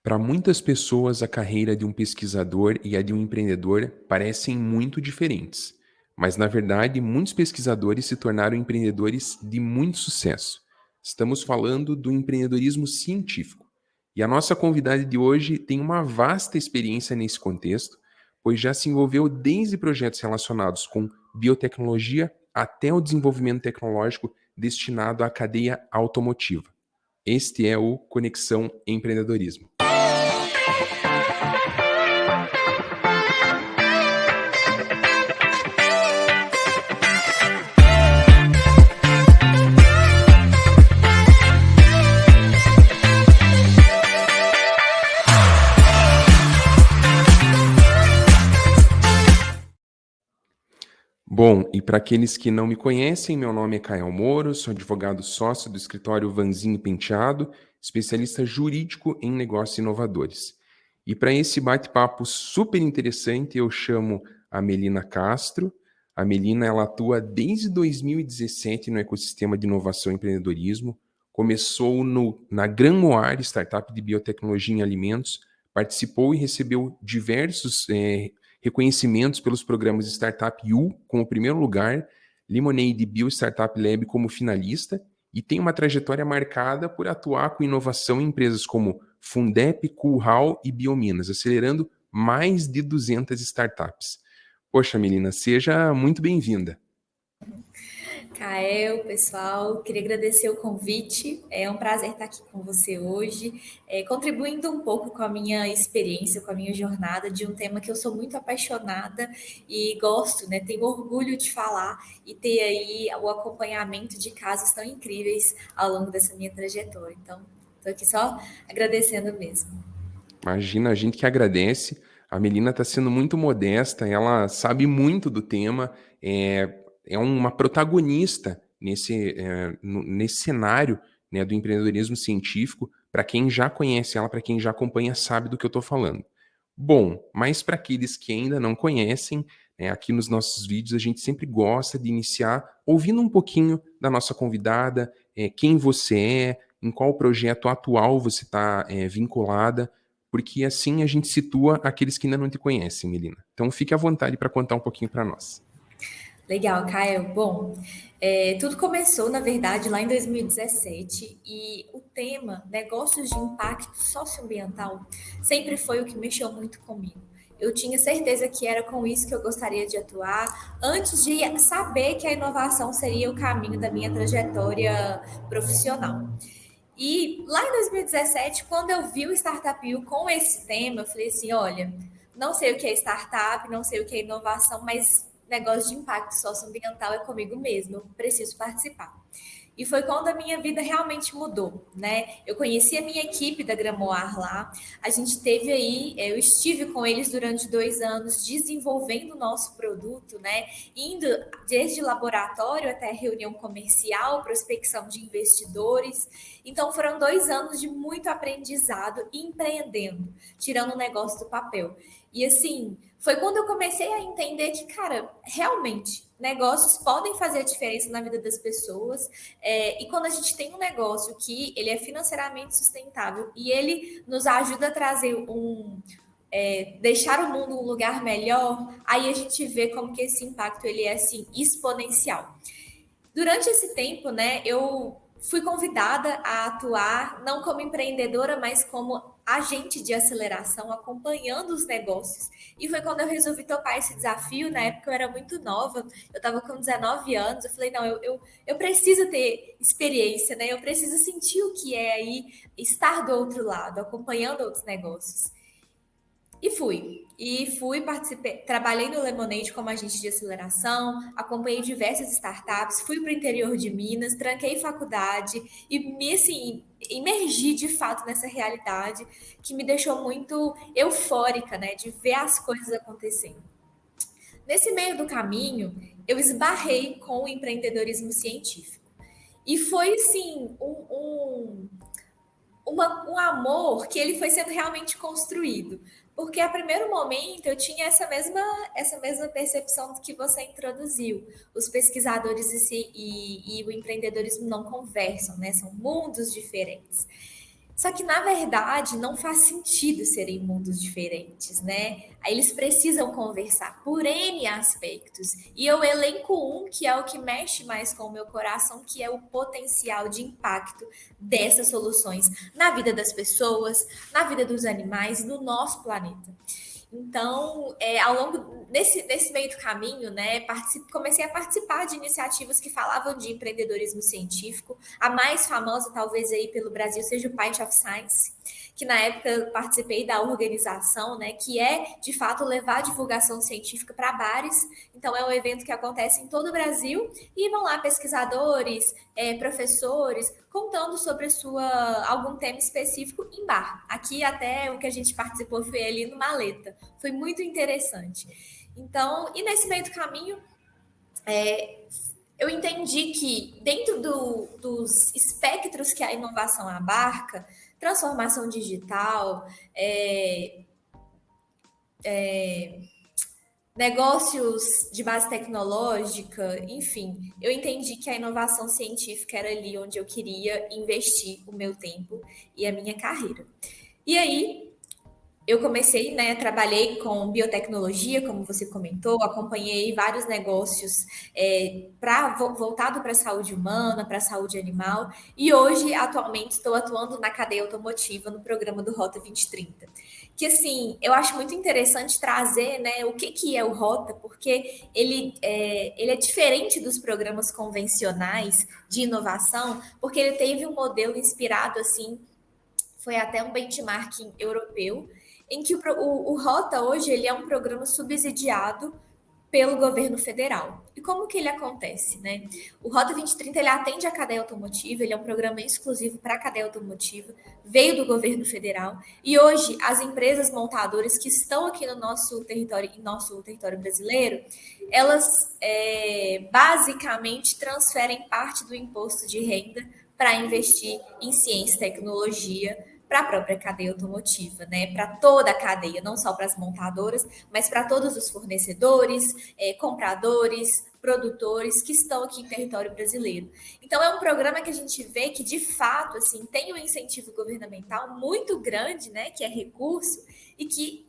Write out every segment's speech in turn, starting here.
Para muitas pessoas, a carreira de um pesquisador e a de um empreendedor parecem muito diferentes, mas na verdade, muitos pesquisadores se tornaram empreendedores de muito sucesso. Estamos falando do empreendedorismo científico. E a nossa convidada de hoje tem uma vasta experiência nesse contexto, pois já se envolveu desde projetos relacionados com biotecnologia até o desenvolvimento tecnológico destinado à cadeia automotiva. Este é o Conexão Empreendedorismo. Bom, e para aqueles que não me conhecem, meu nome é Caio Moro, sou advogado sócio do escritório Vanzini Penteado, especialista jurídico em negócios inovadores. E para esse bate-papo super interessante, eu chamo a Melina Castro. A Melina, ela atua desde 2017 no ecossistema de inovação e empreendedorismo. Começou na Grãoar, startup de biotecnologia em alimentos, participou e recebeu diversos reconhecimentos pelos programas Startup U como primeiro lugar, Lemonade Bio Startup Lab como finalista e tem uma trajetória marcada por atuar com inovação em empresas como Fundep, Coolhau e Biominas, acelerando mais de 200 startups. Poxa, Melina, seja muito bem-vinda. Kael, pessoal, queria agradecer o convite. É um prazer estar aqui com você hoje, contribuindo um pouco com a minha experiência, com a minha jornada de um tema que eu sou muito apaixonada e gosto, né? Tenho orgulho de falar e ter aí o acompanhamento de casos tão incríveis ao longo dessa minha trajetória. Então, estou aqui só agradecendo mesmo. Imagina, a gente que agradece. A Melina está sendo muito modesta, ela sabe muito do tema, é uma protagonista nesse cenário, né, do empreendedorismo científico. Para quem já conhece ela, para quem já acompanha, sabe do que eu estou falando. Bom, mas para aqueles que ainda não conhecem, né, aqui nos nossos vídeos a gente sempre gosta de iniciar ouvindo um pouquinho da nossa convidada, quem você é, em qual projeto atual você está vinculada, porque assim a gente situa aqueles que ainda não te conhecem, Melina. Então fique à vontade para contar um pouquinho para nós. Legal, Caio. Bom, tudo começou, na verdade, lá em 2017 e o tema negócios de impacto socioambiental sempre foi o que mexeu muito comigo. Eu tinha certeza que era com isso que eu gostaria de atuar, antes de saber que a inovação seria o caminho da minha trajetória profissional. E lá em 2017, quando eu vi o Startup U com esse tema, eu falei assim: olha, não sei o que é startup, não sei o que é inovação, mas negócio de impacto socioambiental é comigo mesmo, eu preciso participar. E foi quando a minha vida realmente mudou, né? Eu conheci a minha equipe da Gramoar lá, a gente teve aí, eu estive com eles durante 2 anos desenvolvendo o nosso produto, né? Indo desde laboratório até reunião comercial, prospecção de investidores. Então foram 2 anos de muito aprendizado e empreendendo, tirando o negócio do papel. E assim, foi quando eu comecei a entender que, cara, realmente, negócios podem fazer a diferença na vida das pessoas. E quando a gente tem um negócio que ele é financeiramente sustentável e ele nos ajuda a trazer deixar o mundo um lugar melhor, aí a gente vê como que esse impacto ele é assim exponencial. Durante esse tempo, né, eu fui convidada a atuar não como empreendedora, mas como agente de aceleração, acompanhando os negócios. E foi quando eu resolvi topar esse desafio. Na época eu era muito nova, eu estava com 19 anos. Eu falei: não, eu preciso ter experiência, né? Eu preciso sentir o que é aí estar do outro lado, acompanhando outros negócios. Participei, trabalhei no Lemonade como agente de aceleração, acompanhei diversas startups, fui para o interior de Minas, tranquei faculdade e me, assim, imergi de fato nessa realidade que me deixou muito eufórica, né, de ver as coisas acontecendo. Nesse meio do caminho, eu esbarrei com o empreendedorismo científico. E foi, assim, um amor que ele foi sendo realmente construído. Porque a primeiro momento eu tinha essa mesma percepção do que você introduziu. Os pesquisadores e o empreendedorismo não conversam, né? São mundos diferentes. Só que, na verdade, não faz sentido serem mundos diferentes, né? Aí eles precisam conversar por N aspectos. E eu elenco um que é o que mexe mais com o meu coração, que é o potencial de impacto dessas soluções na vida das pessoas, na vida dos animais e no nosso planeta. Então, ao longo nesse meio do caminho, né, comecei a participar de iniciativas que falavam de empreendedorismo científico. A mais famosa, talvez aí pelo Brasil, seja o Pint of Science, que na época eu participei da organização, né, que é de fato levar a divulgação científica para bares. Então, é um evento que acontece em todo o Brasil e vão lá pesquisadores, professores, contando sobre algum tema específico em bar. Aqui até o que a gente participou foi ali no Maleta. Foi muito interessante. Então, e nesse meio do caminho, eu entendi que dentro dos espectros que a inovação abarca, transformação digital, negócios de base tecnológica, enfim, eu entendi que a inovação científica era ali onde eu queria investir o meu tempo e a minha carreira. E aí, eu comecei, né, trabalhei com biotecnologia, como você comentou, acompanhei vários negócios voltado para a saúde humana, para a saúde animal, e hoje, atualmente, estou atuando na cadeia automotiva no programa do Rota 2030. Que, assim, eu acho muito interessante trazer, né, o que é o Rota, porque ele é diferente dos programas convencionais de inovação, porque ele teve um modelo inspirado, assim, foi até um benchmarking europeu, em que o Rota hoje ele é um programa subsidiado pelo governo federal. E como que ele acontece, né? O Rota 2030 ele atende a cadeia automotiva, ele é um programa exclusivo para a cadeia automotiva, veio do governo federal e hoje as empresas montadoras que estão aqui no nosso território brasileiro, elas basicamente transferem parte do imposto de renda para investir em ciência e tecnologia para a própria cadeia automotiva, né? Para toda a cadeia, não só para as montadoras, mas para todos os fornecedores, compradores, produtores que estão aqui em território brasileiro. Então é um programa que a gente vê que de fato assim tem um incentivo governamental muito grande, né? Que é recurso e que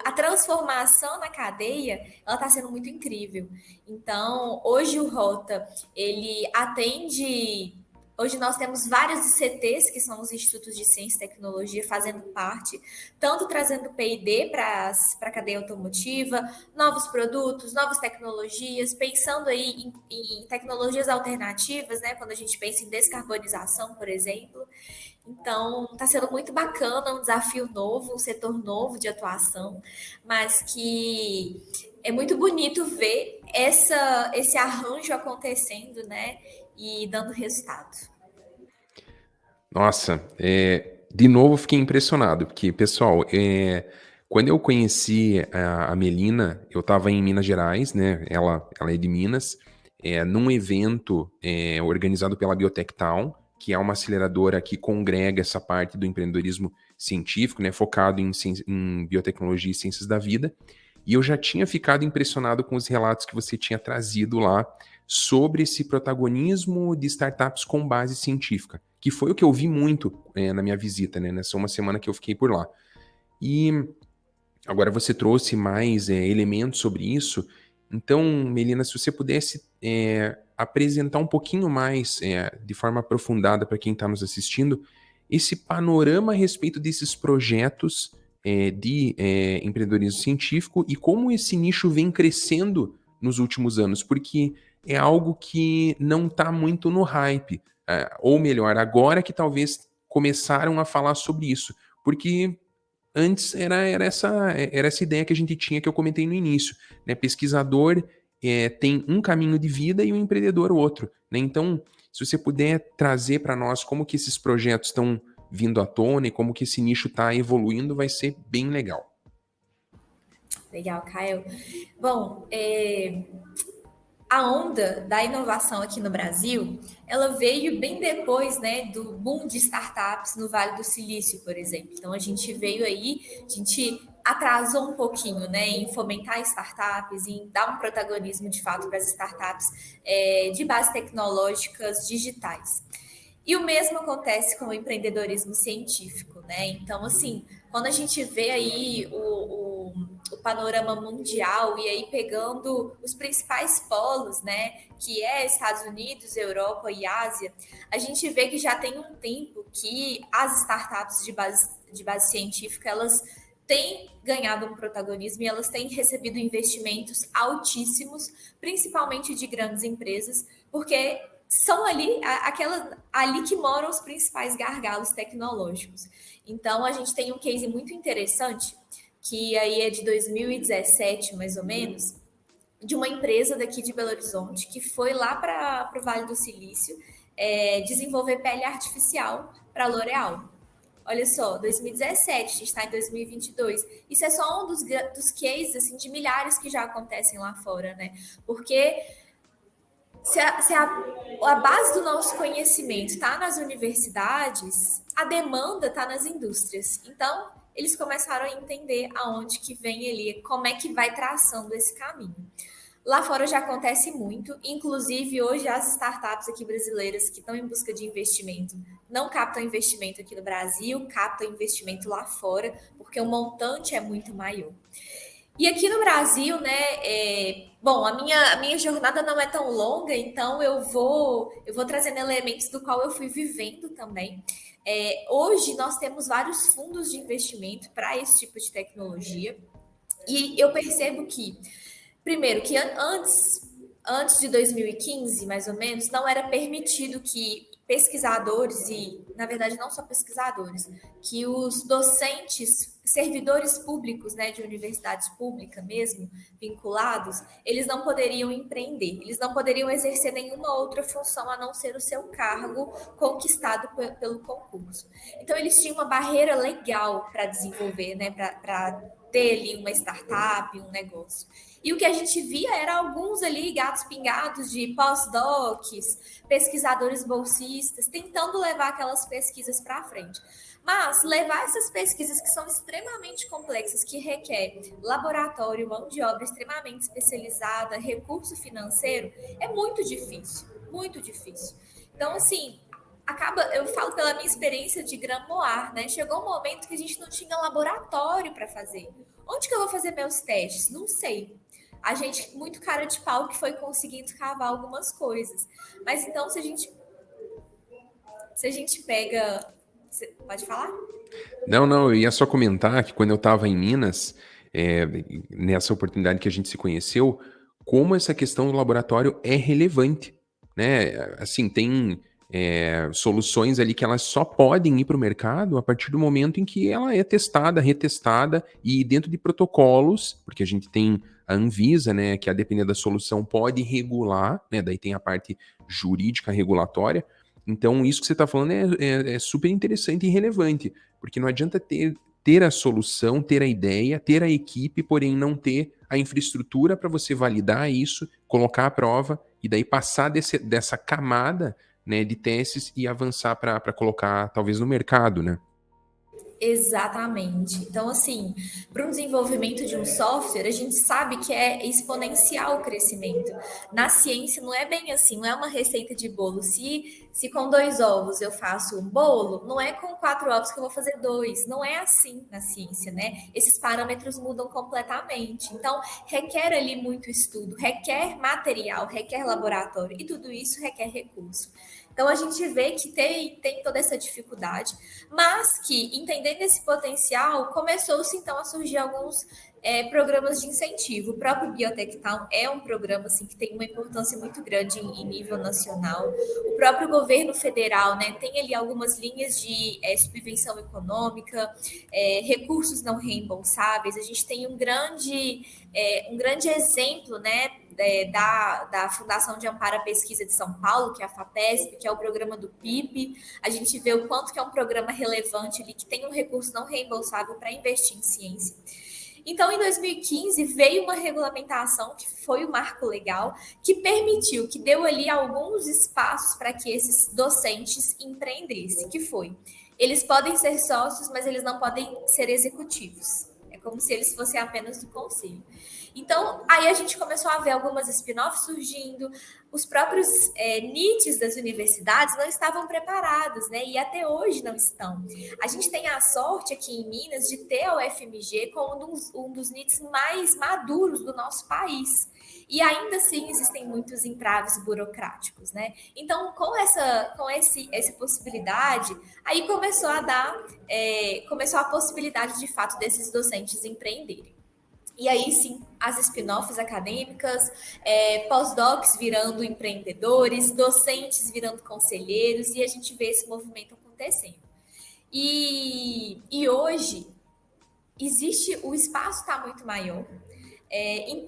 a transformação na cadeia ela está sendo muito incrível. Então hoje o Rota ele atende. Hoje nós temos vários ICTs, que são os Institutos de Ciência e Tecnologia, fazendo parte, tanto trazendo P&D para a cadeia automotiva, novos produtos, novas tecnologias, pensando aí em tecnologias alternativas, né? Quando a gente pensa em descarbonização, por exemplo. Então, está sendo muito bacana, um desafio novo, um setor novo de atuação, mas que é muito bonito ver esse arranjo acontecendo, né? E dando resultado. Nossa, de novo fiquei impressionado, porque, pessoal, quando eu conheci a Melina, eu estava em Minas Gerais, né? Ela é de Minas, num evento organizado pela Biotech Town, que é uma aceleradora que congrega essa parte do empreendedorismo científico, né? Focado em biotecnologia e ciências da vida. E eu já tinha ficado impressionado com os relatos que você tinha trazido lá sobre esse protagonismo de startups com base científica, que foi o que eu vi muito na minha visita, né? Nessa uma semana que eu fiquei por lá. E agora você trouxe mais elementos sobre isso. Então, Melina, se você pudesse apresentar um pouquinho mais, de forma aprofundada para quem está nos assistindo, esse panorama a respeito desses projetos de empreendedorismo científico e como esse nicho vem crescendo nos últimos anos, porque é algo que não está muito no hype, ou melhor, agora que talvez começaram a falar sobre isso, porque antes era essa ideia que a gente tinha, que eu comentei no início, né? Pesquisador tem um caminho de vida e o empreendedor outro, né? Então, se você puder trazer para nós como que esses projetos estão vindo à tona e como que esse nicho está evoluindo, vai ser bem legal. Legal, Caio. Bom, a onda da inovação aqui no Brasil, ela veio bem depois, né, do boom de startups no Vale do Silício, por exemplo. Então, a gente veio aí, a gente atrasou um pouquinho, né, em fomentar startups, em dar um protagonismo, de fato, para as startups de base tecnológicas digitais. E o mesmo acontece com o empreendedorismo científico, né? Então, assim, quando a gente vê aí o panorama mundial e aí pegando os principais polos, né, que é Estados Unidos, Europa e Ásia, a gente vê que já tem um tempo que as startups de base científica, elas têm ganhado um protagonismo e elas têm recebido investimentos altíssimos, principalmente de grandes empresas, porque são ali que moram os principais gargalos tecnológicos. Então, a gente tem um case muito interessante, que aí é de 2017, mais ou menos, de uma empresa daqui de Belo Horizonte, que foi lá para o Vale do Silício desenvolver pele artificial para a L'Oréal. Olha só, 2017, a gente está em 2022. Isso é só um dos cases assim, de milhares que já acontecem lá fora, né? Porque se a base do nosso conhecimento está nas universidades, a demanda está nas indústrias. Então, eles começaram a entender aonde que vem ali, como é que vai traçando esse caminho. Lá fora já acontece muito, inclusive hoje as startups aqui brasileiras que estão em busca de investimento não captam investimento aqui no Brasil, captam investimento lá fora, porque o montante é muito maior. E aqui no Brasil, né, bom, a minha jornada não é tão longa, então eu vou trazendo elementos do qual eu fui vivendo também. Hoje nós temos vários fundos de investimento para esse tipo de tecnologia, e eu percebo que, primeiro, que antes de 2015, mais ou menos, não era permitido que pesquisadores, e na verdade não só pesquisadores, que os docentes, servidores públicos, né, de universidades públicas mesmo, vinculados, eles não poderiam empreender, eles não poderiam exercer nenhuma outra função a não ser o seu cargo conquistado pelo concurso. Então eles tinham uma barreira legal para desenvolver, né, para ter ali uma startup, um negócio. E o que a gente via era alguns ali gatos pingados de pós-docs, pesquisadores bolsistas, tentando levar aquelas pesquisas para frente. Mas levar essas pesquisas que são extremamente complexas, que requer laboratório, mão de obra extremamente especializada, recurso financeiro, é muito difícil, muito difícil. Então, assim, eu falo pela minha experiência de Grã-Moar, né? Chegou um momento que a gente não tinha laboratório para fazer. Onde que eu vou fazer meus testes? Não sei. A gente, muito cara de pau, que foi conseguindo cavar algumas coisas. Mas então, se a gente pega. Pode falar? Não, eu ia só comentar que quando eu estava em Minas, é, nessa oportunidade que a gente se conheceu, como essa questão do laboratório é relevante, né? Assim, tem soluções ali que elas só podem ir para o mercado a partir do momento em que ela é testada, retestada e dentro de protocolos, porque a gente tem a Anvisa, né, que a depender da solução pode regular, né? Daí tem a parte jurídica regulatória. Então, isso que você está falando é super interessante e relevante, porque não adianta ter a solução, ter a ideia, ter a equipe, porém não ter a infraestrutura para você validar isso, colocar à prova e daí passar dessa camada, né, de testes e avançar para colocar talvez no mercado, né? Exatamente. Então, assim, para um desenvolvimento de um software, a gente sabe que é exponencial o crescimento. Na ciência não é bem assim, não é uma receita de bolo. Se com 2 ovos eu faço um bolo, não é com 4 ovos que eu vou fazer dois. Não é assim na ciência, né? Esses parâmetros mudam completamente. Então, requer ali muito estudo, requer material, requer laboratório, e tudo isso requer recurso. Então, a gente vê que tem toda essa dificuldade, mas que, entendendo esse potencial, começou-se, então, a surgir alguns programas de incentivo. O próprio Biotech Town é um programa assim, que tem uma importância muito grande em nível nacional. O próprio governo federal, né, tem ali algumas linhas de subvenção econômica, recursos não reembolsáveis. A gente tem um grande exemplo, né, da Fundação de Amparo à Pesquisa de São Paulo, que é a FAPESP, que é o programa do PIP. A gente vê o quanto que é um programa relevante ali, que tem um recurso não reembolsável para investir em ciência. Então, em 2015, veio uma regulamentação, que foi o marco legal, que permitiu, que deu ali alguns espaços para que esses docentes empreendessem, que foi, eles podem ser sócios, mas eles não podem ser executivos. como se eles fossem apenas do conselho. Então, aí a gente começou a ver algumas spin-offs surgindo, os próprios NITs das universidades não estavam preparados, né? E até hoje não estão. A gente tem a sorte aqui em Minas de ter a UFMG como um dos NITs mais maduros do nosso país. E ainda assim existem muitos entraves burocráticos, né? Então, com essa possibilidade, aí começou a possibilidade de fato desses docentes empreenderem. E aí sim, as spin-offs acadêmicas, pós-docs virando empreendedores, docentes virando conselheiros, e a gente vê esse movimento acontecendo. E hoje existe, o espaço está muito maior.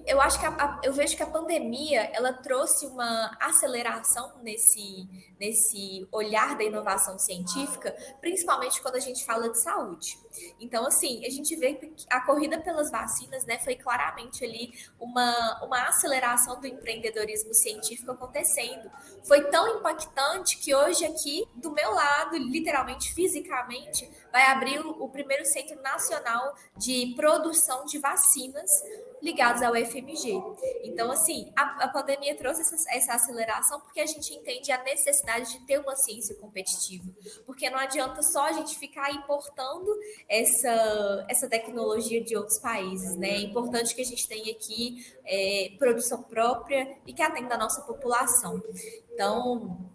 Eu acho que eu vejo que a pandemia ela trouxe uma aceleração nesse olhar da inovação científica, principalmente quando a gente fala de saúde. Então, assim, a gente vê que a corrida pelas vacinas, né, foi claramente ali uma aceleração do empreendedorismo científico acontecendo. Foi tão impactante que hoje aqui, do meu lado, literalmente, fisicamente, vai abrir o primeiro Centro Nacional de Produção de Vacinas ligados ao FMG. Então, assim, a pandemia trouxe essa aceleração porque a gente entende a necessidade de ter uma ciência competitiva. Porque não adianta só a gente ficar importando essa tecnologia de outros países, né? É importante que a gente tenha aqui produção própria e que atenda a nossa população. Então,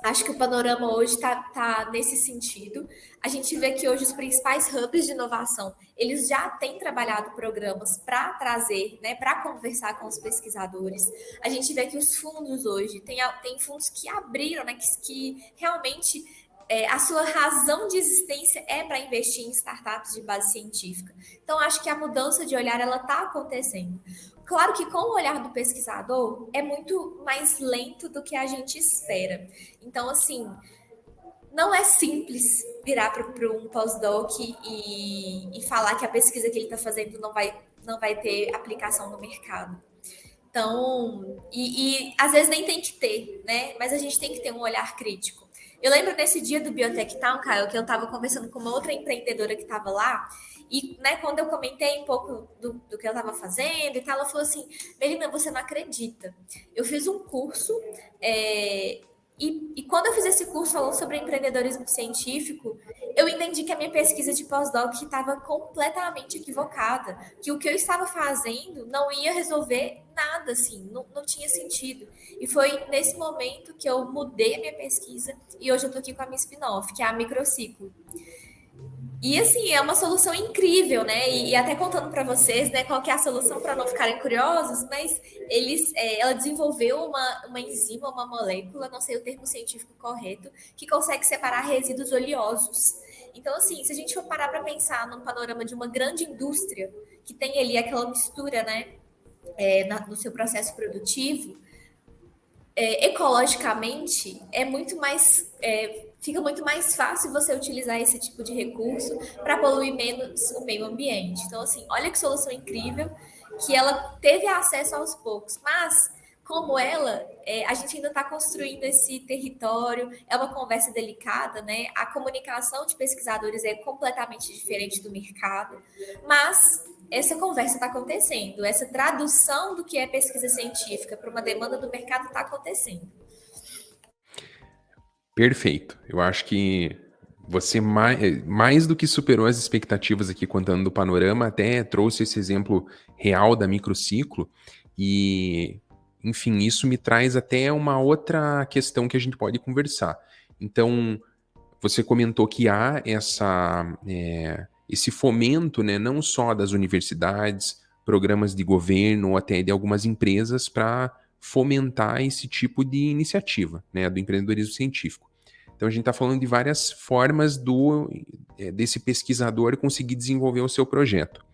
acho que o panorama hoje está nesse sentido. A gente vê que hoje os principais hubs de inovação, eles já têm trabalhado programas para trazer, né, para conversar com os pesquisadores. A gente vê que os fundos hoje, tem fundos que abriram, né, que realmente a sua razão de existência é para investir em startups de base científica. Então, acho que a mudança de olhar, ela está acontecendo. Claro que com o olhar do pesquisador é muito mais lento do que a gente espera. Então, assim, não é simples virar para um pós-doc e falar que a pesquisa que ele está fazendo não vai ter aplicação no mercado. Então, e às vezes nem tem que ter, né? Mas a gente tem que ter um olhar crítico. Eu lembro nesse dia do Biotech Town, Caio, que eu estava conversando com uma outra empreendedora que estava lá, e né, quando eu comentei um pouco do que eu estava fazendo e tal, ela falou assim, Melina, você não acredita. Eu fiz um curso, e quando eu fiz esse curso falando sobre empreendedorismo científico, eu entendi que a minha pesquisa de pós-doc estava completamente equivocada, que o que eu estava fazendo não ia resolver nada, assim, não tinha sentido. E foi nesse momento que eu mudei a minha pesquisa e hoje eu estou aqui com a minha spin-off, que é a Microciclo. E assim, é uma solução incrível, né? E até contando para vocês, né, qual que é a solução para não ficarem curiosos, mas ela desenvolveu uma enzima, uma molécula, não sei o termo científico correto, que consegue separar resíduos oleosos. Então, assim, se a gente for parar para pensar num panorama de uma grande indústria que tem ali aquela mistura, né, no seu processo produtivo, ecologicamente fica muito mais fácil você utilizar esse tipo de recurso para poluir menos o meio ambiente. Então, assim, olha que solução incrível que ela teve acesso aos poucos, mas como ela, a gente ainda está construindo esse território, é uma conversa delicada, né? A comunicação de pesquisadores é completamente diferente do mercado, mas essa conversa está acontecendo, essa tradução do que é pesquisa científica para uma demanda do mercado está acontecendo. Perfeito. Eu acho que você mais do que superou as expectativas aqui contando do panorama, até trouxe esse exemplo real da Microciclo e, enfim, isso me traz até uma outra questão que a gente pode conversar. Então, você comentou que há esse fomento, né, não só das universidades, programas de governo ou até de algumas empresas para fomentar esse tipo de iniciativa, né, do empreendedorismo científico. Então a gente está falando de várias formas desse pesquisador conseguir desenvolver o seu projeto.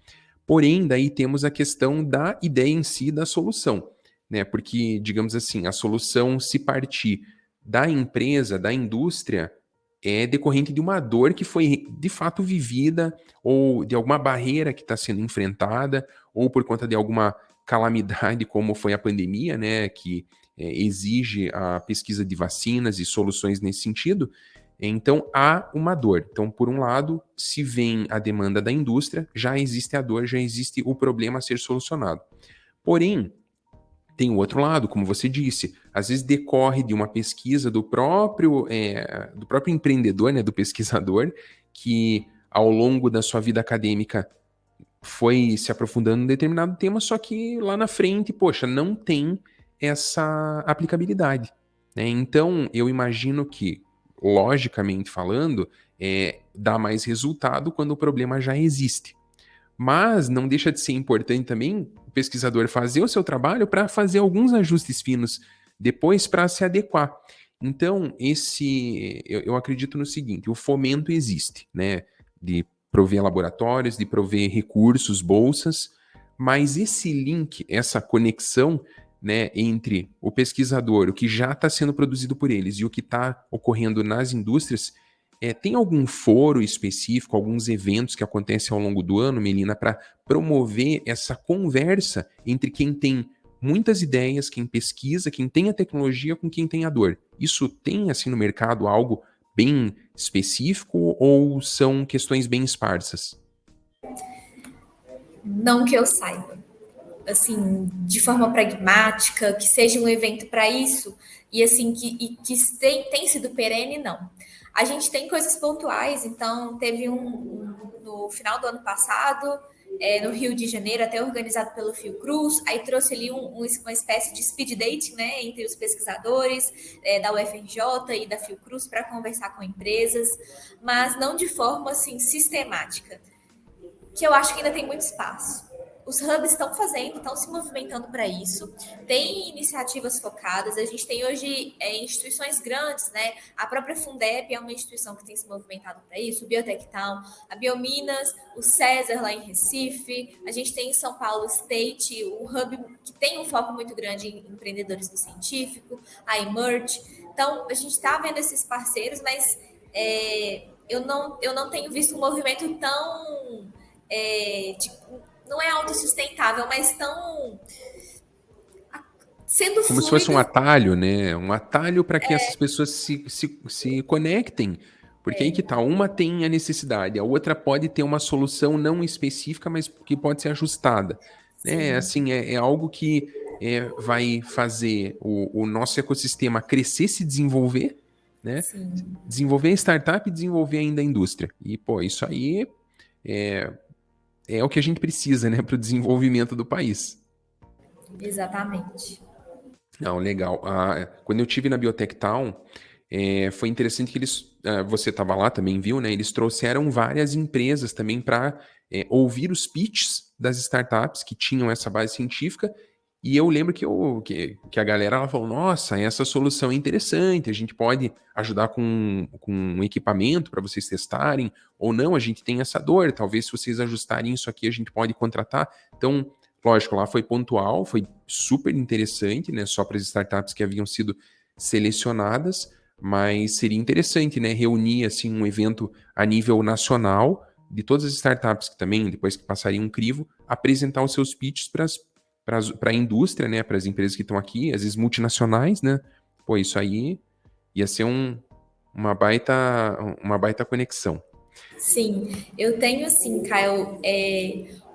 Porém, daí temos a questão da ideia em si da solução, né? Porque, digamos assim, a solução se partir da empresa, da indústria, é decorrente de uma dor que foi de fato vivida, ou de alguma barreira que está sendo enfrentada, ou por conta de alguma calamidade, como foi a pandemia, né? Que exige a pesquisa de vacinas e soluções nesse sentido. Então, há uma dor. Então, por um lado, se vem a demanda da indústria, já existe a dor, já existe o problema a ser solucionado. Porém, tem o outro lado, como você disse, às vezes decorre de uma pesquisa do próprio empreendedor, né, do pesquisador, que ao longo da sua vida acadêmica foi se aprofundando em determinado tema, só que lá na frente, poxa, não tem essa aplicabilidade, né? Então, eu imagino que, logicamente falando, dá mais resultado quando o problema já existe. Mas não deixa de ser importante também o pesquisador fazer o seu trabalho para fazer alguns ajustes finos depois para se adequar. Então, eu acredito no seguinte: o fomento existe, né? De prover laboratórios, de prover recursos, bolsas, mas esse link, essa conexão, né, entre o pesquisador, o que já está sendo produzido por eles e o que está ocorrendo nas indústrias, tem algum foro específico, alguns eventos que acontecem ao longo do ano, Melina, para promover essa conversa entre quem tem muitas ideias, quem pesquisa, quem tem a tecnologia com quem tem a dor? Isso tem, assim, no mercado algo bem específico ou são questões bem esparsas? Não que eu saiba. Assim, de forma pragmática, que seja um evento para isso, e assim, que tem sido perene, não. A gente tem coisas pontuais, então teve no final do ano passado, no Rio de Janeiro, até organizado pelo Fiocruz, aí trouxe ali uma espécie de speed dating, né, entre os pesquisadores da UFRJ e da Fiocruz para conversar com empresas, mas não de forma assim sistemática, que eu acho que ainda tem muito espaço. Os hubs estão se movimentando para isso. Tem iniciativas focadas. A gente tem hoje instituições grandes, né? A própria Fundep é uma instituição que tem se movimentado para isso, o Biotech Town, a Biominas, o César lá em Recife. A gente tem em São Paulo State, o hub que tem um foco muito grande em empreendedorismo científico, a Emerge. Então, a gente está vendo esses parceiros, mas eu não tenho visto um movimento tão não é autossustentável, mas tão sendo Como se fosse um fluido. atalho, né? Um atalho para que essas pessoas se conectem. Porque aí que tá, uma tem a necessidade, a outra pode ter uma solução não específica, mas que pode ser ajustada. Né? Sim, Assim, é algo que vai fazer o nosso ecossistema crescer, se desenvolver, né? sim, Desenvolver a startup e desenvolver ainda a indústria. E, pô, isso aí é, é o que a gente precisa, né, para o desenvolvimento do país. exatamente. Não, legal. Quando eu tive na Biotech Town, foi interessante que você estava lá também, viu, né? Eles trouxeram várias empresas também para ouvir os pitches das startups que tinham essa base científica. E eu lembro que a galera ela falou: Nossa, essa solução é interessante, a gente pode ajudar com um equipamento para vocês testarem, ou não, a gente tem essa dor, talvez se vocês ajustarem isso aqui, a gente pode contratar. Então, lógico, lá foi pontual, foi super interessante, né? Só para as startups que haviam sido selecionadas, mas seria interessante, né? Reunir assim um evento a nível nacional de todas as startups que também, depois que passariam um crivo, apresentar os seus pitches para a indústria, né? Para as empresas que estão aqui, às vezes multinacionais, né? Pô, isso aí ia ser uma baita conexão. Sim, eu tenho assim, Caio,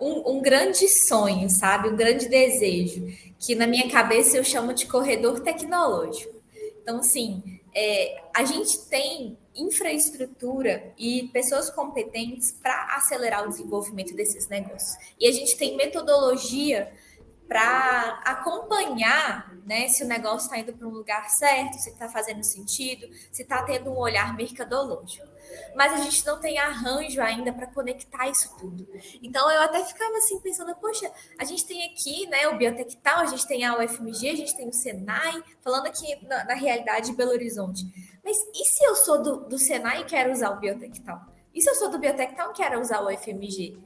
um grande sonho, sabe? Um grande desejo, que na minha cabeça eu chamo de corredor tecnológico. Então, assim, a gente tem infraestrutura e pessoas competentes para acelerar o desenvolvimento desses negócios. E a gente tem metodologia para acompanhar, né, se o negócio está indo para um lugar certo, se está fazendo sentido, se está tendo um olhar mercadológico. Mas a gente não tem arranjo ainda para conectar isso tudo. Então eu até ficava assim pensando, poxa, a gente tem aqui, né, o Biotech Tal, a gente tem a UFMG, a gente tem o Senai, falando aqui na realidade de Belo Horizonte. Mas e se eu sou do Senai e quero usar o Biotech Tal? E se eu sou do Biotech Tal e quero usar o UFMG?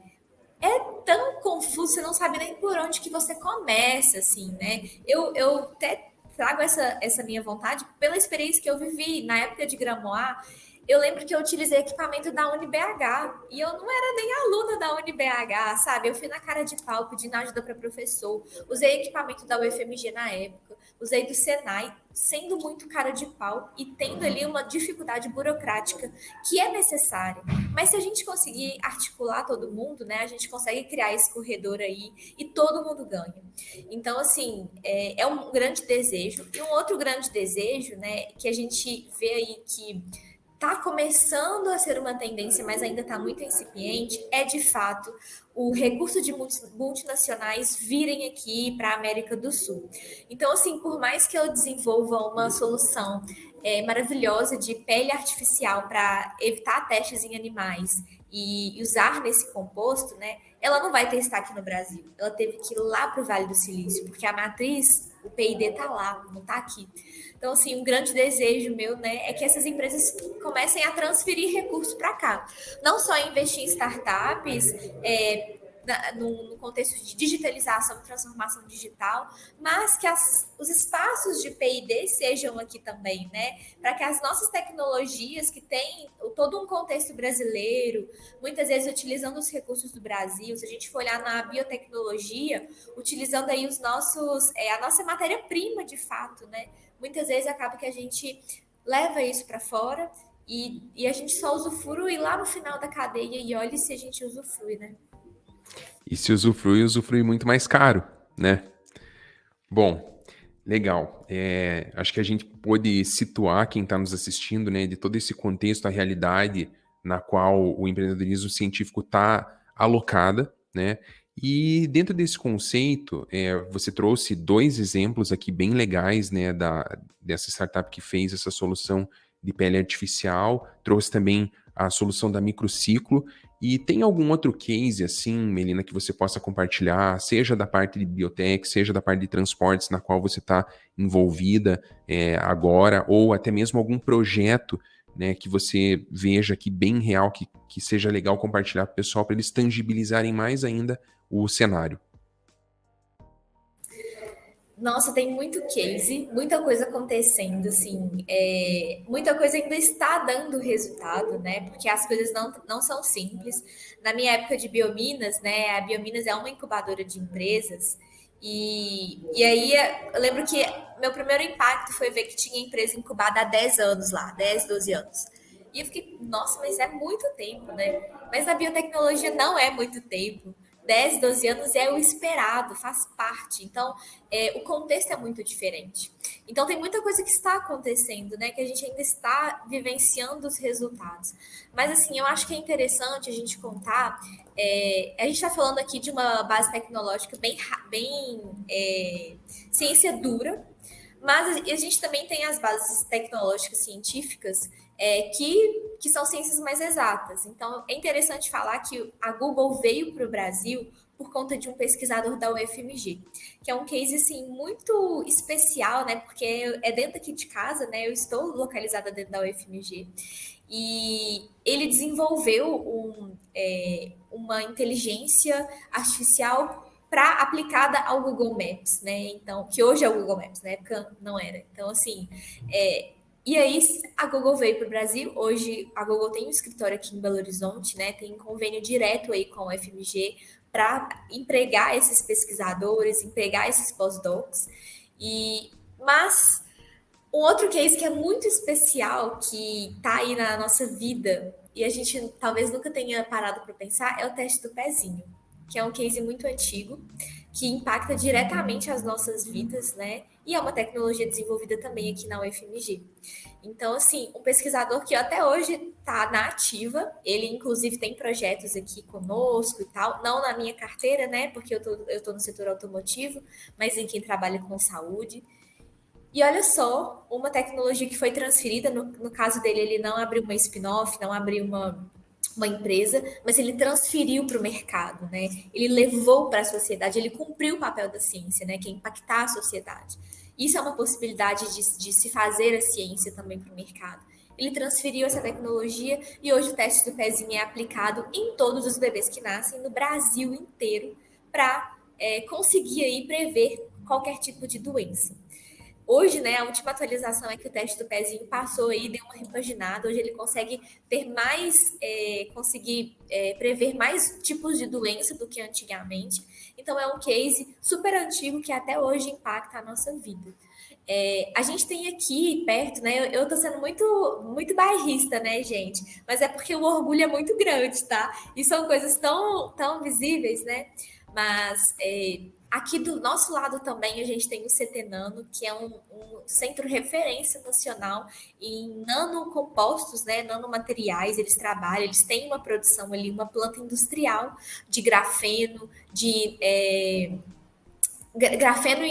É tão confuso, você não sabe nem por onde que você começa, assim, né? Eu até trago essa minha vontade pela experiência que eu vivi na época de Gramoá. Eu lembro que eu utilizei equipamento da UniBH e eu não era nem aluna da UniBH, sabe? Eu fui na cara de pau pedindo ajuda para professor, usei equipamento da UFMG na época, usei do Senai, sendo muito cara de pau e tendo ali uma dificuldade burocrática que é necessária. Mas se a gente conseguir articular todo mundo, né, a gente consegue criar esse corredor aí e todo mundo ganha. Então, assim, é um grande desejo. E um outro grande desejo, né, que a gente vê aí que está começando a ser uma tendência, mas ainda está muito incipiente, é de fato o recurso de multinacionais virem aqui para a América do Sul. Então, assim, por mais que eu desenvolva uma solução maravilhosa de pele artificial para evitar testes em animais e usar nesse composto, né? Ela não vai testar aqui no Brasil. Ela teve que ir lá para o Vale do Silício, porque a matriz, o PID está lá, não está aqui. Então, assim, um grande desejo meu, né, é que essas empresas comecem a transferir recursos para cá. Não só investir em startups, no contexto de digitalização e transformação digital, mas que os espaços de P&D sejam aqui também, né? Para que as nossas tecnologias, que têm todo um contexto brasileiro, muitas vezes utilizando os recursos do Brasil, se a gente for olhar na biotecnologia, utilizando aí a nossa matéria-prima de fato, né? Muitas vezes acaba que a gente leva isso para fora e a gente só usufrui lá no final da cadeia e olha se a gente usufrui, né? E se usufrui muito mais caro, né? Bom, legal. Acho que a gente pôde situar quem está nos assistindo, né, de todo esse contexto, a realidade na qual o empreendedorismo científico está alocada, né? E dentro desse conceito, você trouxe 2 exemplos aqui bem legais, né, dessa startup que fez essa solução de pele artificial, trouxe também a solução da microciclo. E tem algum outro case, assim, Melina, que você possa compartilhar, seja da parte de biotech, seja da parte de transportes na qual você está envolvida agora, ou até mesmo algum projeto, né, que você veja aqui bem real, que seja legal compartilhar com o pessoal, para eles tangibilizarem mais ainda o cenário. Nossa, tem muito case, muita coisa acontecendo, assim, muita coisa ainda está dando resultado, né? Porque as coisas não são simples. Na minha época de Biominas, né? A Biominas é uma incubadora de empresas, e aí eu lembro que meu primeiro impacto foi ver que tinha empresa incubada há 10 anos lá, 10, 12 anos. E eu fiquei, nossa, mas é muito tempo, né? Mas na biotecnologia não é muito tempo. 10, 12 anos é o esperado, faz parte. Então, o contexto é muito diferente. Então, tem muita coisa que está acontecendo, né? Que a gente ainda está vivenciando os resultados. Mas, assim, eu acho que é interessante a gente contar. A gente está falando aqui de uma base tecnológica bem ciência dura, mas a gente também tem as bases tecnológicas científicas que são ciências mais exatas. Então, é interessante falar que a Google veio para o Brasil por conta de um pesquisador da UFMG, que é um case assim muito especial, né? Porque é dentro aqui de casa, né? Eu estou localizada dentro da UFMG e ele desenvolveu uma inteligência artificial para aplicada ao Google Maps, né? Então, que hoje é o Google Maps, na época não era. Então, assim, e aí a Google veio para o Brasil. Hoje a Google tem um escritório aqui em Belo Horizonte, né? Tem um convênio direto aí com o FMG para empregar esses pesquisadores, empregar esses pós-docs. Mas um outro case que é muito especial, que está aí na nossa vida, e a gente talvez nunca tenha parado para pensar, é o teste do pezinho, que é um case muito antigo, que impacta diretamente as nossas vidas, né? E é uma tecnologia desenvolvida também aqui na UFMG. Então, assim, um pesquisador que até hoje está na ativa, ele inclusive tem projetos aqui conosco e tal, não na minha carteira, né? Porque eu tô no setor automotivo, mas em quem trabalha com saúde. E olha só, uma tecnologia que foi transferida, no caso dele, ele não abriu uma spin-off, não abriu uma empresa, mas ele transferiu para o mercado, né? Ele levou para a sociedade, ele cumpriu o papel da ciência, né? Que é impactar a sociedade. Isso é uma possibilidade de se fazer a ciência também para o mercado. Ele transferiu essa tecnologia e hoje o teste do pezinho é aplicado em todos os bebês que nascem no Brasil inteiro para conseguir aí prever qualquer tipo de doença. Hoje, né, a última atualização é que o teste do pezinho passou aí, deu uma repaginada. Hoje ele consegue ter mais, conseguir prever mais tipos de doença do que antigamente. Então é um case super antigo que até hoje impacta a nossa vida. A gente tem aqui perto, né? Eu tô sendo muito bairrista, né, gente? Mas é porque o orgulho é muito grande, tá? E são coisas tão visíveis, né? Mas aqui do nosso lado também a gente tem o CT Nano, que é um centro referência nacional em nanocompostos, né? Nanomateriais. Eles trabalham, eles têm uma produção ali, uma planta industrial de grafeno, de grafeno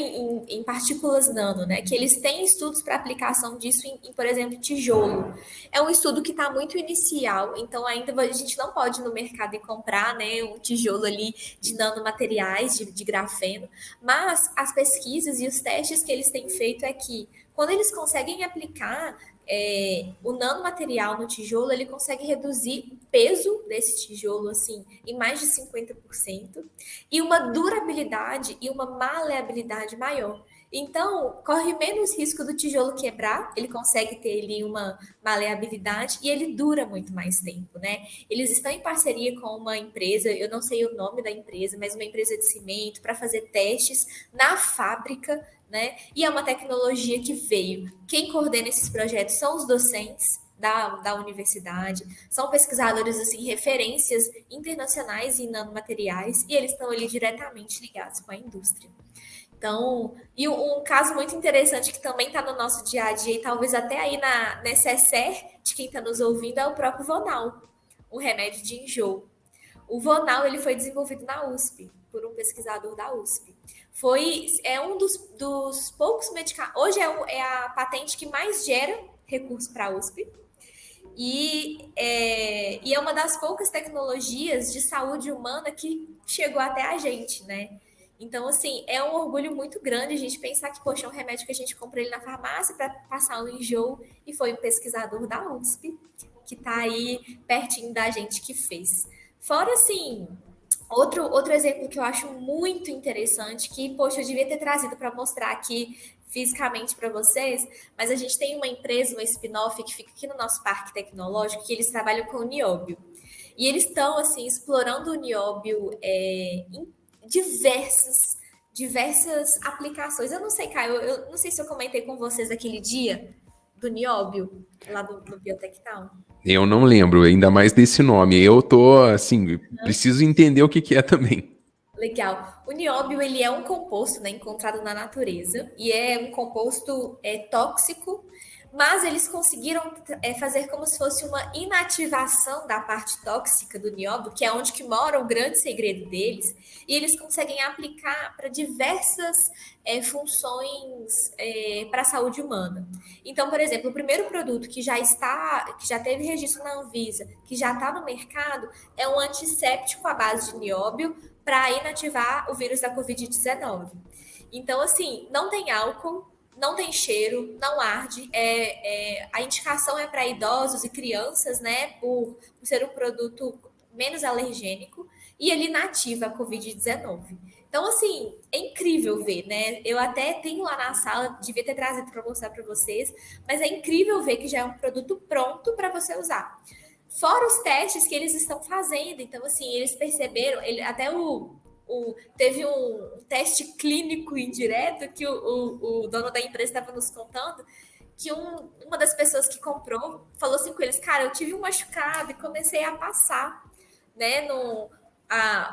em partículas nano, né? Que eles têm estudos para aplicação disso por exemplo, tijolo. É um estudo que está muito inicial, então ainda a gente não pode ir no mercado e comprar, né, um tijolo ali de nanomateriais, de grafeno, mas as pesquisas e os testes que eles têm feito é que quando eles conseguem aplicar o nanomaterial no tijolo, ele consegue reduzir o peso desse tijolo assim em mais de 50% e uma durabilidade e uma maleabilidade maior. Então, corre menos risco do tijolo quebrar, ele consegue ter ali uma maleabilidade e ele dura muito mais tempo, né? Eles estão em parceria com uma empresa, eu não sei o nome da empresa, mas uma empresa de cimento para fazer testes na fábrica, né? E é uma tecnologia que veio. Quem coordena esses projetos são os docentes da universidade, são pesquisadores, assim, referências internacionais em nanomateriais, e eles estão ali diretamente ligados com a indústria. Então, e um caso muito interessante que também está no nosso dia a dia, e talvez até aí na necessaire de quem está nos ouvindo, é o próprio Vonal, um remédio de enjoo. O Vonal ele foi desenvolvido na USP, por um pesquisador da USP. É um dos poucos medicamentos. Hoje é a patente que mais gera recurso para a USP. E é uma das poucas tecnologias de saúde humana que chegou até a gente, né? Então, assim, é um orgulho muito grande a gente pensar que, poxa, é um remédio que a gente compra ele na farmácia para passar um enjoo e foi um pesquisador da USP que está aí pertinho da gente que fez. Fora, assim, outro exemplo que eu acho muito interessante, que, poxa, eu devia ter trazido para mostrar aqui fisicamente para vocês, mas a gente tem uma empresa, uma spin-off, que fica aqui no nosso parque tecnológico, que eles trabalham com o nióbio. E eles estão, assim, explorando o nióbio em diversas aplicações. Eu não sei, Caio, eu não sei se eu comentei com vocês aquele dia do nióbio, lá do Biotech Town. Eu não lembro, ainda mais desse nome. Eu tô, assim, preciso entender o que que é também. Legal. O nióbio, ele é um composto, né, encontrado na natureza e é um composto tóxico, mas eles conseguiram fazer como se fosse uma inativação da parte tóxica do nióbio, que é onde que mora o grande segredo deles, e eles conseguem aplicar para diversas funções para a saúde humana. Então, por exemplo, o primeiro produto que já teve registro na Anvisa, que já está no mercado, é um antisséptico à base de nióbio para inativar o vírus da Covid-19. Então, assim, não tem álcool, não tem cheiro, não arde. A indicação é para idosos e crianças, né? Por ser um produto menos alergênico e ele inativa a Covid-19. Então, assim, é incrível ver, né? Eu até tenho lá na sala, devia ter trazido para mostrar para vocês, mas é incrível ver que já é um produto pronto para você usar. Fora os testes que eles estão fazendo. Então, assim, eles perceberam, até teve um teste clínico indireto que o dono da empresa estava nos contando, que uma das pessoas que comprou falou assim com eles, cara, eu tive um machucado e comecei a passar, né,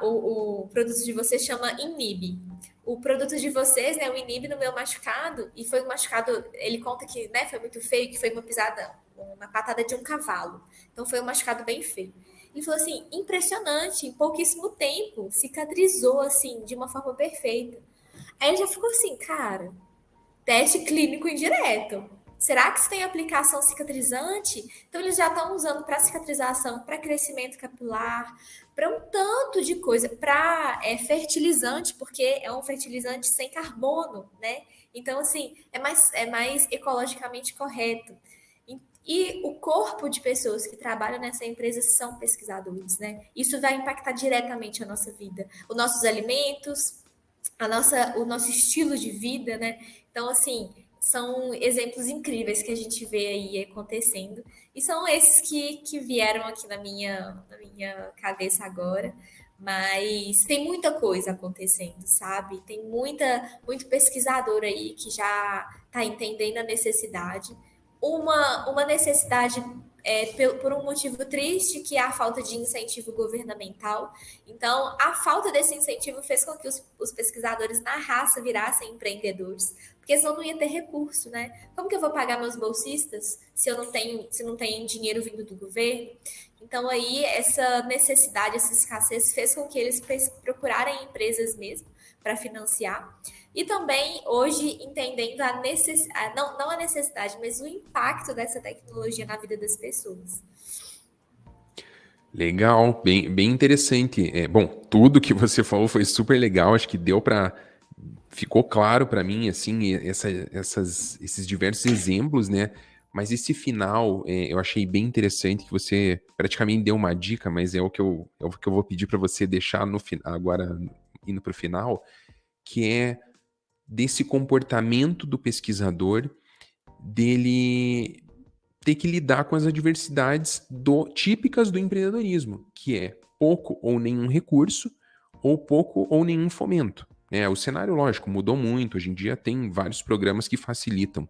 o produto de vocês chama Inib. O produto de vocês, né, o Inib no meu machucado, e foi um machucado, ele conta que, né, foi muito feio, que foi uma patada de um cavalo. Então foi um machucado bem feio. Ele falou assim, impressionante, em pouquíssimo tempo, cicatrizou, assim, de uma forma perfeita. Aí ele já ficou assim, cara, teste clínico indireto. Será que isso tem aplicação cicatrizante? Então, eles já estão usando para cicatrização, para crescimento capilar, para um tanto de coisa, para fertilizante, porque é um fertilizante sem carbono, né? Então, assim, é mais ecologicamente correto. E o corpo de pessoas que trabalham nessa empresa são pesquisadores, né? Isso vai impactar diretamente a nossa vida, os nossos alimentos, o nosso estilo de vida, né? Então, assim, são exemplos incríveis que a gente vê aí acontecendo. E são esses que vieram aqui na minha cabeça agora. Mas tem muita coisa acontecendo, sabe? Tem muito pesquisador aí que já está entendendo a necessidade. Uma necessidade por um motivo triste, que é a falta de incentivo governamental. Então, a falta desse incentivo fez com que os pesquisadores na raça virassem empreendedores, porque senão não ia ter recurso, né? Como que eu vou pagar meus bolsistas se não tem dinheiro vindo do governo? Então, aí, essa necessidade, essa escassez fez com que eles procurarem empresas mesmo para financiar. E também, hoje, entendendo não a necessidade, mas o impacto dessa tecnologia na vida das pessoas. Legal, bem interessante. Bom, tudo que você falou foi super legal, acho que ficou claro para mim, assim, esses diversos exemplos, né? Mas esse final, eu achei bem interessante, que você praticamente deu uma dica, mas é o que eu vou pedir para você deixar no final, agora indo para o final, que é desse comportamento do pesquisador, dele ter que lidar com as adversidades típicas do empreendedorismo, que é pouco ou nenhum recurso, ou pouco ou nenhum fomento. O cenário, lógico, mudou muito. Hoje em dia tem vários programas que facilitam.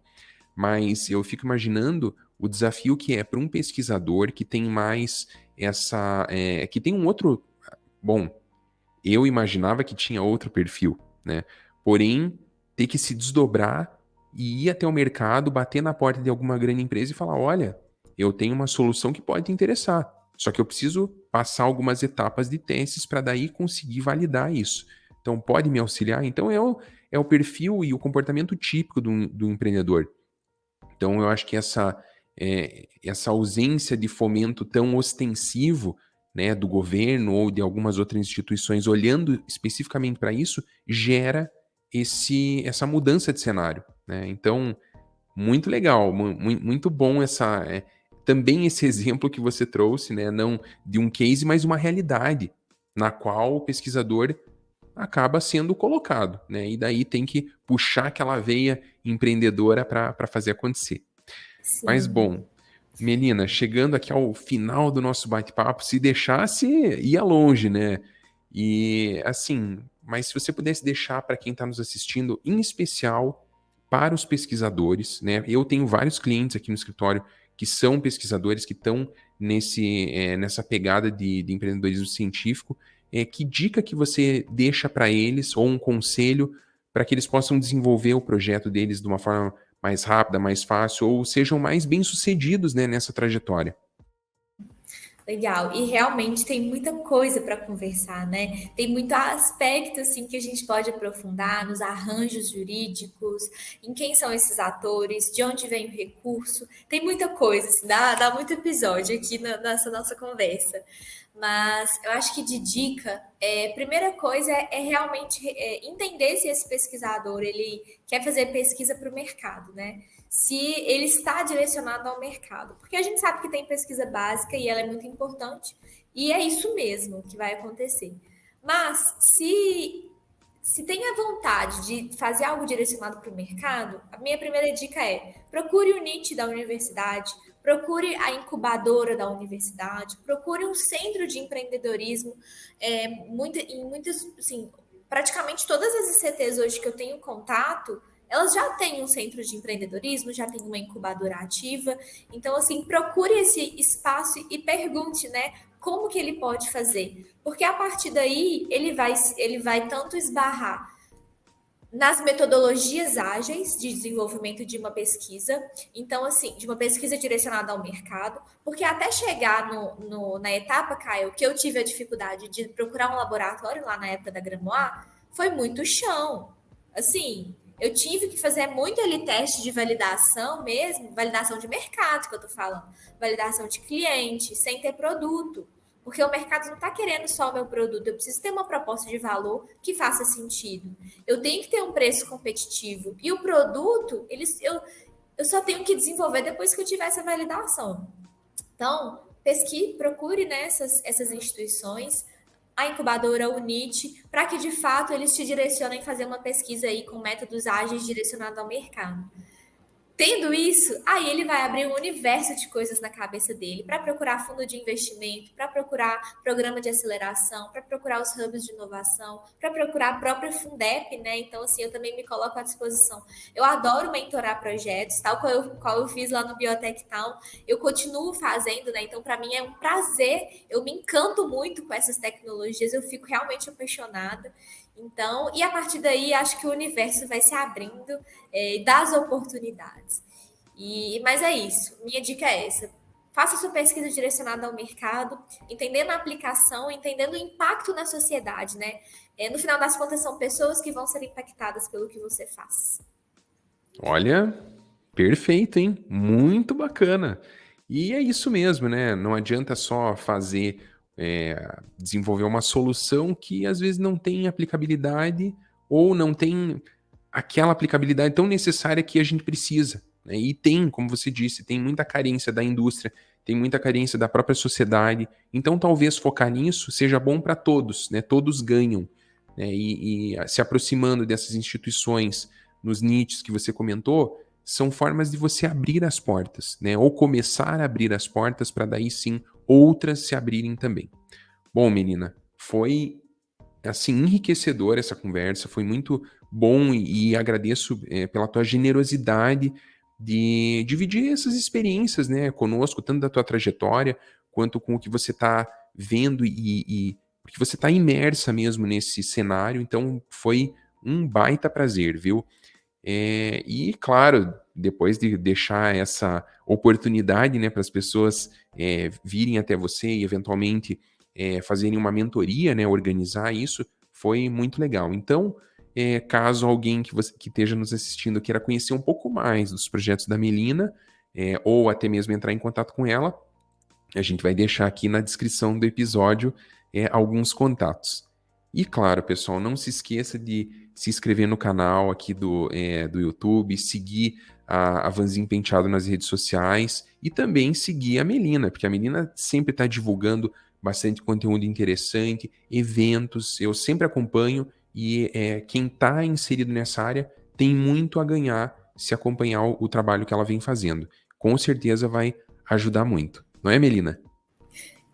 Mas eu fico imaginando o desafio que é para um pesquisador que tem mais que tem um outro. Bom, eu imaginava que tinha outro perfil, né? Porém, ter que se desdobrar e ir até o mercado, bater na porta de alguma grande empresa e falar: olha, eu tenho uma solução que pode te interessar. Só que eu preciso passar algumas etapas de testes para daí conseguir validar isso. Então, pode me auxiliar? Então, é o perfil e o comportamento típico do empreendedor. Então, eu acho que essa ausência de fomento tão ostensivo, né, do governo ou de algumas outras instituições olhando especificamente para isso, gera essa mudança de cenário, né? Então, muito legal, muito bom também esse exemplo que você trouxe, né, não de um case, mas uma realidade na qual o pesquisador acaba sendo colocado, né? E daí tem que puxar aquela veia empreendedora para fazer acontecer. Mas Sim. bom, Melina, chegando aqui ao final do nosso bate-papo, se deixasse, ia longe, né? E assim, mas se você pudesse deixar para quem está nos assistindo, em especial para os pesquisadores, né? Eu tenho vários clientes aqui no escritório que são pesquisadores que estão nessa pegada de empreendedorismo científico. Que dica que você deixa para eles, ou um conselho, para que eles possam desenvolver o projeto deles de uma forma mais rápida, mais fácil, ou sejam mais bem-sucedidos, né, nessa trajetória? Legal. E realmente tem muita coisa para conversar, né? Tem muito aspecto assim que a gente pode aprofundar nos arranjos jurídicos, em quem são esses atores, de onde vem o recurso. Tem muita coisa, assim, dá muito episódio aqui nessa nossa conversa. Mas eu acho que de dica, primeira coisa é realmente entender se esse pesquisador ele quer fazer pesquisa para o mercado, né? Se ele está direcionado ao mercado. Porque a gente sabe que tem pesquisa básica e ela é muito importante, e é isso mesmo que vai acontecer. Mas se tem a vontade de fazer algo direcionado para o mercado, a minha primeira dica é: procure o NIT da universidade, procure a incubadora da universidade, procure um centro de empreendedorismo. Em muitas, assim, praticamente todas as ICTs hoje que eu tenho contato, elas já têm um centro de empreendedorismo, já tem uma incubadora ativa. Então, assim, procure esse espaço e pergunte, né, como que ele pode fazer. Porque a partir daí, ele vai tanto esbarrar nas metodologias ágeis de desenvolvimento de uma pesquisa, então, assim, de uma pesquisa direcionada ao mercado, porque até chegar na etapa, Caio, que eu tive a dificuldade de procurar um laboratório lá na época da Gramoir, foi muito chão. Assim, eu tive que fazer muito ali teste de validação mesmo, validação de mercado que eu tô falando, validação de cliente, sem ter produto. Porque o mercado não está querendo só o meu produto, eu preciso ter uma proposta de valor que faça sentido. Eu tenho que ter um preço competitivo. E o produto, eu só tenho que desenvolver depois que eu tiver essa validação. Então, pesquise, procure essas instituições, a incubadora, o NIT, para que de fato eles te direcionem a fazer uma pesquisa aí com métodos ágeis direcionados ao mercado. Tendo isso, aí ele vai abrir um universo de coisas na cabeça dele para procurar fundo de investimento, para procurar programa de aceleração, para procurar os hubs de inovação, para procurar a própria Fundep, né? Então, assim, eu também me coloco à disposição. Eu adoro mentorar projetos, tal qual eu fiz lá no Biotech Town, eu continuo fazendo, né? Então, para mim é um prazer, eu me encanto muito com essas tecnologias, eu fico realmente apaixonada. Então, e a partir daí, acho que o universo vai se abrindo das oportunidades. Mas é isso, minha dica é essa. Faça sua pesquisa direcionada ao mercado, entendendo a aplicação, entendendo o impacto na sociedade, né? No final das contas, são pessoas que vão ser impactadas pelo que você faz. Olha, perfeito, hein? Muito bacana. E é isso mesmo, né? Não adianta só fazer, desenvolver uma solução que às vezes não tem aplicabilidade ou não tem aquela aplicabilidade tão necessária que a gente precisa, né? E tem, como você disse, tem muita carência da indústria, tem muita carência da própria sociedade. Então, talvez focar nisso seja bom para todos, né? Todos ganham, né? E se aproximando dessas instituições nos nichos que você comentou, são formas de você abrir as portas, né? Ou começar a abrir as portas para daí sim outras se abrirem também. Bom, menina, foi assim enriquecedora essa conversa, foi muito bom e agradeço pela tua generosidade de dividir essas experiências, né, conosco, tanto da tua trajetória quanto com o que você está vendo porque você está imersa mesmo nesse cenário. Então foi um baita prazer, viu? E, claro, depois de deixar essa oportunidade, né, para as pessoas virem até você e, eventualmente, fazerem uma mentoria, né, organizar isso, foi muito legal. Então, caso alguém que esteja nos assistindo queira conhecer um pouco mais dos projetos da Melina, ou até mesmo entrar em contato com ela, a gente vai deixar aqui na descrição do episódio alguns contatos. E claro, pessoal, não se esqueça de se inscrever no canal aqui do YouTube, seguir a Vanzinho Penteado nas redes sociais e também seguir a Melina, porque a Melina sempre está divulgando bastante conteúdo interessante, eventos, eu sempre acompanho e quem está inserido nessa área tem muito a ganhar se acompanhar o trabalho que ela vem fazendo. Com certeza vai ajudar muito. Não é, Melina?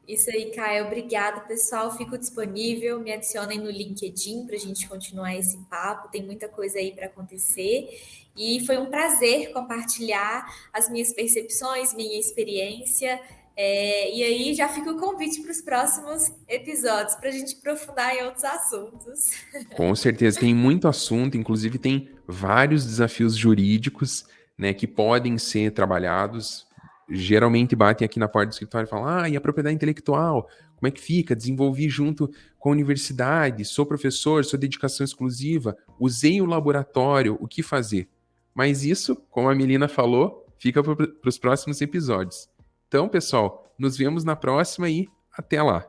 Isso aí, Caio. Obrigada, pessoal. Fico disponível. Me adicionem no LinkedIn para a gente continuar esse papo. Tem muita coisa aí para acontecer. E foi um prazer compartilhar as minhas percepções, minha experiência. E aí já fica o convite para os próximos episódios, para a gente aprofundar em outros assuntos. Com certeza, tem muito assunto, inclusive tem vários desafios jurídicos, né, que podem ser trabalhados. Geralmente batem aqui na porta do escritório e falam: e a propriedade intelectual, como é que fica? Desenvolvi junto com a universidade, sou professor, sou dedicação exclusiva, usei o laboratório, o que fazer? Mas isso, como a Melina falou, fica para os próximos episódios. Então, pessoal, nos vemos na próxima e até lá!